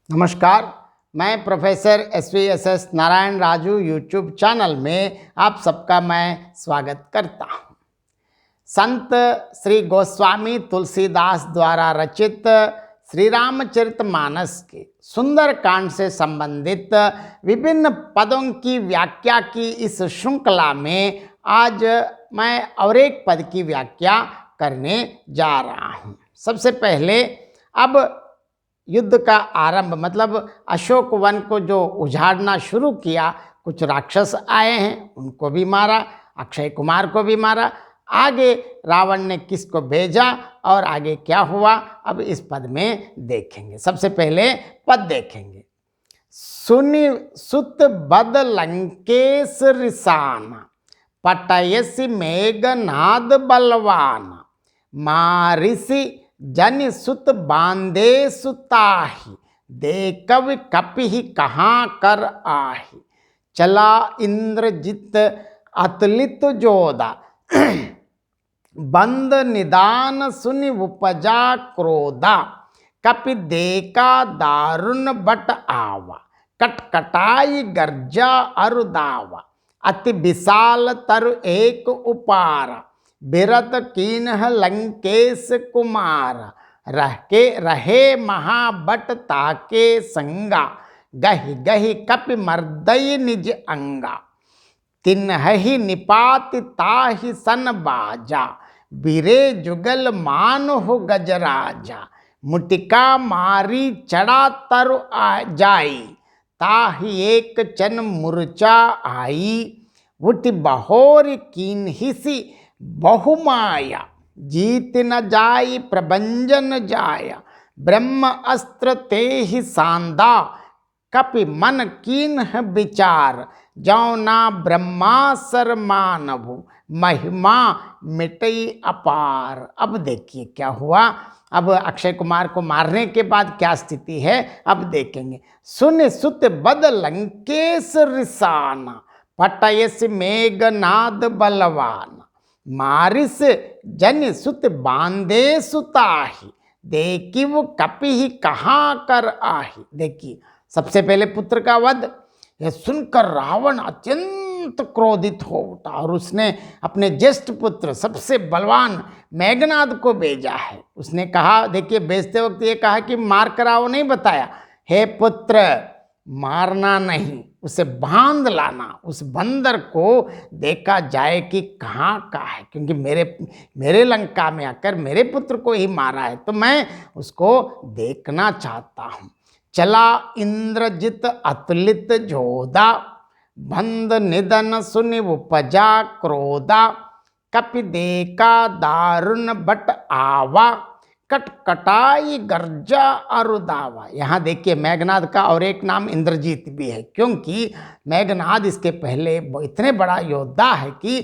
नमस्कार, मैं professor S Narayan Raju YouTube channel में आप सबका मैं स्वागत करता हूँ। संत श्री गोस्वामी तुलसीदास द्वारा रचित श्री रामचरितमानस के सुंदर कांड से संबंधित विभिन्न पदों की व्याख्या की इस श्रृंखला में आज मैं और एक पद की व्याख्या करने जा रहा हूँ। सबसे पहले अब युद्ध का आरंभ मतलब अशोक वन को जो उजाड़ना शुरू किया, कुछ राक्षस आए हैं, उनको भी मारा, अक्षय कुमार को भी मारा। आगे रावण ने किसको भेजा और आगे क्या हुआ, अब इस पद में देखेंगे। सबसे पहले पद देखेंगे। सुनि सुत बद लंकेश रिसाना, पटयसि मेघनाद बलवाना, मारिसि जन सुत बांधे सुताही, देखव कपिहि कहाँ कर आही। चला इंद्रजित अतुलित जोधा, बंद निदान सुनि उपजा क्रोधा। कपि देखा दारुण बट आवा, कटकटाई गर्जा अरुदावा। अति विशाल तरु एक उपारा, बिरत कीन्ह लंकेश कुमार। रहे महाबट ताके संगा, गहि गहि कपि मर्दय निज अंगा। तिन्हि निपाति ताहि सन बाजा, बिरे जुगल मानहु गजराजा। मुटिका मारी चढ़ा तरु जाई, ताहि एक चन मूर्छा आई। उठि बहोर कीन्हिसि बहुमाया, जीत न जाई प्रभंजन जाया। ब्रह्म अस्त्र तेहि सांदा, कपि मन कीन्ह विचार। जौ ना ब्रह्मासर मानभु, महिमा मिटई अपार। अब देखिए क्या हुआ। अब अक्षय कुमार को मारने के बाद क्या स्थिति है अब देखेंगे। सुन सुत बद लंकेश रिसाना, पटयसि मेघनाद बलवाना। मारिस जन सुत बांधे सुताही, देखिव कपिहि कहाँ कर आही। देखिए सबसे पहले पुत्र का वध, यह सुनकर रावण अत्यंत क्रोधित हो उठा और उसने अपने ज्येष्ठ पुत्र सबसे बलवान मेघनाद को भेजा है। उसने कहा, देखिए भेजते वक्त ये कहा कि मार कर आओ नहीं बताया, हे पुत्र मारना नहीं, उसे बांध लाना, उस बंदर को देखा जाए कि कहाँ का है, क्योंकि मेरे लंका में आकर मेरे पुत्र को ही मारा है, तो मैं उसको देखना चाहता हूँ। चला इंद्रजित अतुलित जोधा, बंद निधन सुनि उपजा क्रोधा। कपि देखा दारुण बट आवा, कटकटाई गर्जा अरुदावा। यहाँ देखिए मेघनाद का और एक नाम इंद्रजीत भी है, क्योंकि मेघनाद इसके पहले इतने बड़ा योद्धा है कि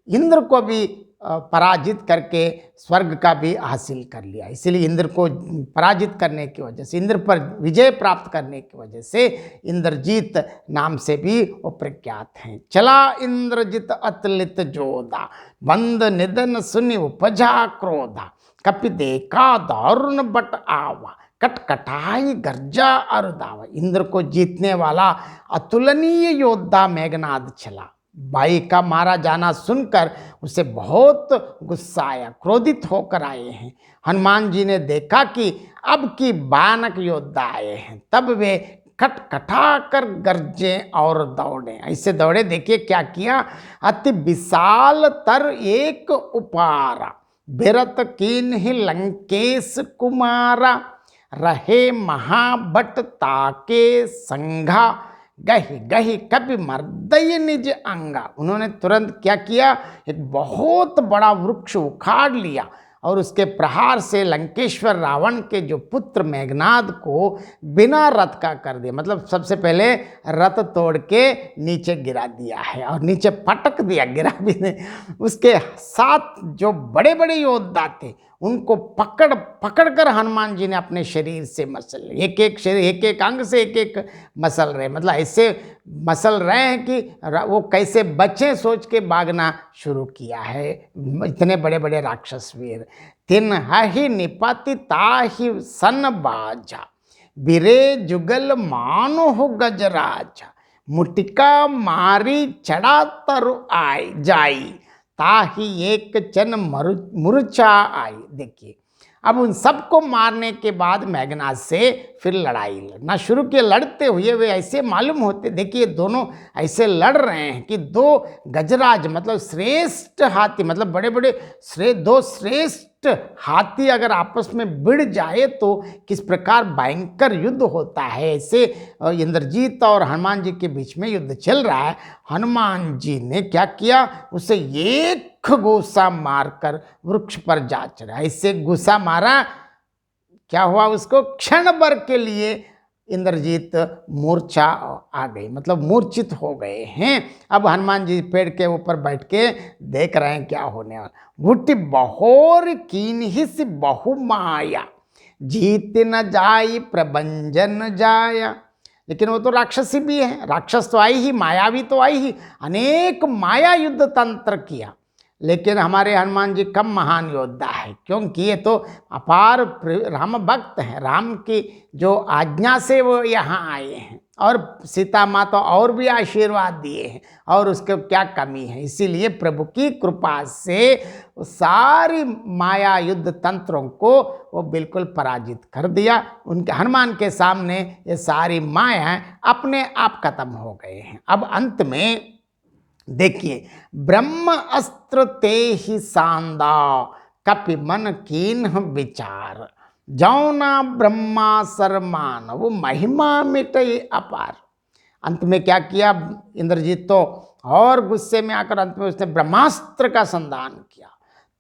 इंद्र को भी पराजित करके स्वर्ग का भी हासिल कर लिया। इसलिए इंद्र को पराजित करने की वजह से, इंद्र पर विजय प्राप्त करने की वजह से इंद्रजीत नाम से भी वो प्रख्यात हैं। चला इंद्रजित अतुलित जोधा, बंद निधन सुनि उपजा क्रोधा। कपि देखा दारुण बट आवा, कटकटाई गर्जा अरुदावा। इंद्र को जीतने वाला अतुलनीय योद्धा मेघनाद चला। भाई का मारा जाना सुनकर उसे बहुत गुस्सा आया, क्रोधित होकर आए हैं। हनुमान जी ने देखा कि अब की भयानक योद्धा आए हैं, तब वे खटखटा कर गरजे और दौड़े। ऐसे दौड़े, देखिए क्या किया। अति विशाल तर एक उपारा, बिरत कीन्हि लंकेश कुमारा। रहे महाबट ताके संघा, गहि गहि कपि मर्दय निज अंगा। उन्होंने तुरंत क्या किया, एक बहुत बड़ा वृक्ष उखाड़ लिया और उसके प्रहार से लंकेश्वर रावण के जो पुत्र मेघनाद को बिना रथ का कर दिया। मतलब सबसे पहले रथ तोड़ के नीचे गिरा दिया है और नीचे पटक दिया, गिरा भी नहीं। उसके साथ जो बड़े बड़े योद्धा थे उनको पकड़ कर हनुमान जी ने अपने शरीर से मसल, एक एक शरीर एक एक अंग से एक एक मसल रहे, मतलब ऐसे मसल रहे हैं कि वो कैसे बचें सोच के भागना शुरू किया है इतने बड़े बड़े राक्षस वीर। तिन्हि निपति ताहि सन बाजा, बिरे जुगल मानो हो गजराज, मुटिका मारी चढ़ा तरु आई जाई, ताही एक चन मूर्छा आई। देखिए, अब उन सबको मारने के बाद मेघनाद से फिर लड़ाई लड़ना शुरू किया। लड़ते हुए वे ऐसे मालूम होते, देखिए दोनों ऐसे लड़ रहे हैं कि दो गजराज मतलब श्रेष्ठ हाथी, मतलब बड़े बड़े दो श्रेष्ठ हाथी अगर आपस में भिड़ जाए तो किस प्रकार भयंकर युद्ध होता है। ऐसे इंद्रजीत और हनुमान जी के बीच में युद्ध चल रहा है। हनुमान जी ने क्या किया, उसे एक गुस्सा मारकर वृक्ष पर जा चढ़ा। इससे गुस्सा मारा, क्या हुआ उसको, क्षण भर के लिए इंद्रजीत मूर्छा आ गई, मतलब मूर्छित हो गए हैं। अब हनुमान जी पेड़ के ऊपर बैठ के देख रहे हैं क्या होने वाला। घुटी बहोर कीन हिस बहु माया, जीत न जाई प्रभंजन जाया। लेकिन वो तो राक्षसी भी है, राक्षस तो आई ही, मायावी तो आई ही, अनेक माया युद्ध तंत्र किया। लेकिन हमारे हनुमान जी कम महान योद्धा है, क्योंकि ये तो अपार राम भक्त हैं। राम की जो आज्ञा से वो यहाँ आए हैं, और सीता माता और भी आशीर्वाद दिए हैं, और उसके क्या कमी है। इसीलिए प्रभु की कृपा से सारी माया युद्ध तंत्रों को वो बिल्कुल पराजित कर दिया। उनके हनुमान के सामने ये सारी मायाएं अपने आप खत्म हो गए हैं। अब अंत में देखिए, ब्रह्म अस्त्र ते ही सांदा, कपि मन कीन्ह विचार, जौना ब्रह्मा सर मानव महिमा मिटई अपार। अंत में क्या किया इंद्रजीत तो, और गुस्से में आकर अंत में उसने ब्रह्मास्त्र का संधान किया।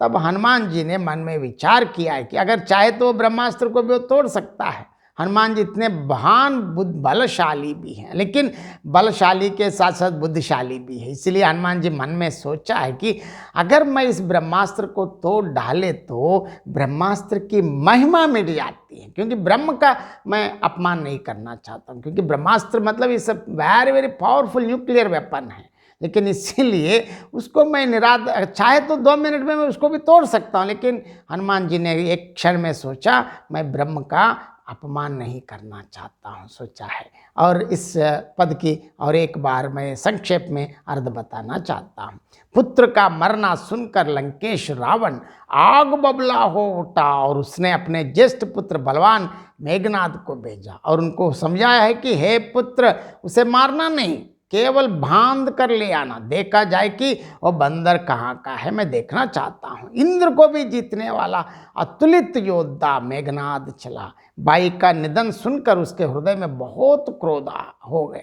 तब हनुमान जी ने मन में विचार किया है कि अगर चाहे तो ब्रह्मास्त्र को भी वो तोड़ सकता है। हनुमान जी इतने महान बलशाली भी हैं, लेकिन बलशाली के साथ साथ बुद्धिशाली भी है। इसलिए हनुमान जी मन में सोचा है कि अगर मैं इस ब्रह्मास्त्र को तोड़ डाले तो ब्रह्मास्त्र की महिमा मिट जाती है, क्योंकि ब्रह्म का मैं अपमान नहीं करना चाहता हूँ, क्योंकि ब्रह्मास्त्र मतलब ये सब very very powerful nuclear weapon है। लेकिन इसीलिए उसको मैं चाहे तो 2 मिनट में मैं उसको भी तोड़ सकता हूँ। लेकिन हनुमान जी ने एक क्षण में सोचा, मैं ब्रह्म का अपमान नहीं करना चाहता हूँ, सोचा है। और इस पद की और एक बार मैं संक्षेप में अर्थ बताना चाहता हूँ। पुत्र का मरना सुनकर लंकेश रावण आग बबला हो उठा, और उसने अपने ज्येष्ठ पुत्र बलवान मेघनाद को भेजा और उनको समझाया है कि हे पुत्र, उसे मारना नहीं, केवल बांध कर ले आना, देखा जाए कि वो बंदर कहाँ का है, मैं देखना चाहता हूँ। इंद्र को भी जीतने वाला अतुलित योद्धा मेघनाद चला। भाई का निधन सुनकर उसके हृदय में बहुत क्रोध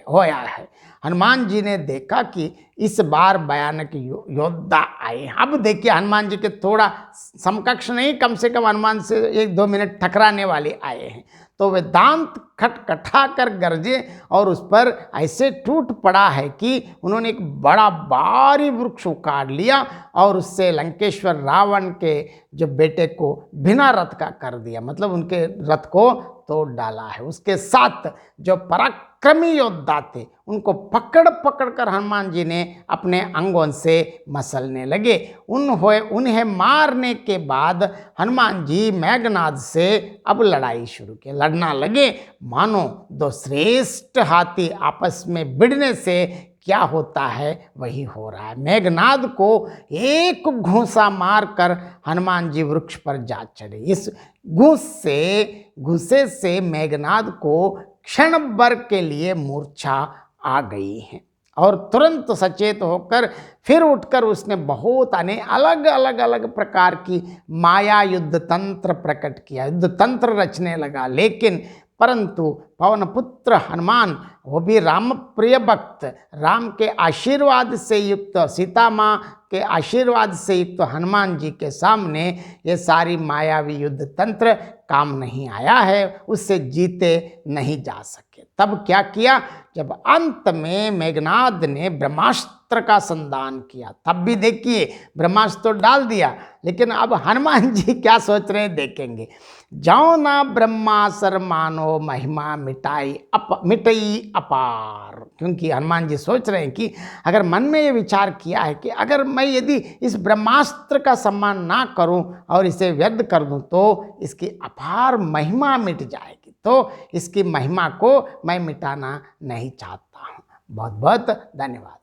होया है। हनुमान जी ने देखा कि इस बार भयानक योद्धा आए। अब देखिए, हनुमान जी के थोड़ा समकक्ष नहीं, कम से कम हनुमान से 1-2 मिनट टकराने वाले आए हैं। तो वे दांत खटखटा कर गरजे और उस पर ऐसे टूट पड़ा है कि उन्होंने एक बड़ा भारी वृक्ष उखाड़ लिया और उससे लंकेश्वर रावण के जो बेटे को बिना रथ का कर दिया, मतलब उनके रथ को तोड़ डाला है। उसके साथ जो पराक्रमी योद्धा थे उनको पकड़ पकड़ कर हनुमान जी ने अपने अंगों से मसलने लगे। उन्हें मारने के बाद हनुमान जी मेघनाद से अब लड़ाई शुरू की, लड़ना लगे। मानो 2 श्रेष्ठ हाथी आपस में भिड़ने से क्या होता है वही हो रहा है। मेघनाद को एक घूंसा मारकर हनुमान जी वृक्ष पर जा चढ़े। इस घूंसे से मेघनाद को क्षण भर के लिए मूर्छा आ गई है, और तुरंत सचेत होकर फिर उठकर उसने बहुत अलग प्रकार की माया युद्ध तंत्र प्रकट किया, युद्ध तंत्र रचने लगा। लेकिन परंतु पवन पुत्र हनुमान, वो भी राम प्रिय भक्त, राम के आशीर्वाद से युक्त, सीता माँ के आशीर्वाद से युक्त हनुमान जी के सामने ये सारी मायावी युद्ध तंत्र काम नहीं आया है, उससे जीते नहीं जा सके। तब क्या किया, जब अंत में मेघनाद ने ब्रह्मास्त्र का संधान किया, तब भी देखिए ब्रह्मास्त्र तो डाल दिया, लेकिन अब हनुमान जी क्या सोच रहे हैं देखेंगे। जाओ ना ब्रह्मा सर मानो महिमा मिटई अपार, क्योंकि हनुमान जी सोच रहे हैं कि अगर मन में ये विचार किया है कि अगर मैं यदि इस ब्रह्मास्त्र का सम्मान ना करूं और इसे व्यर्थ कर दूं तो इसकी अपार महिमा मिट जाएगी, तो इसकी महिमा को मैं मिटाना नहीं चाहता हूँ। बहुत बहुत धन्यवाद।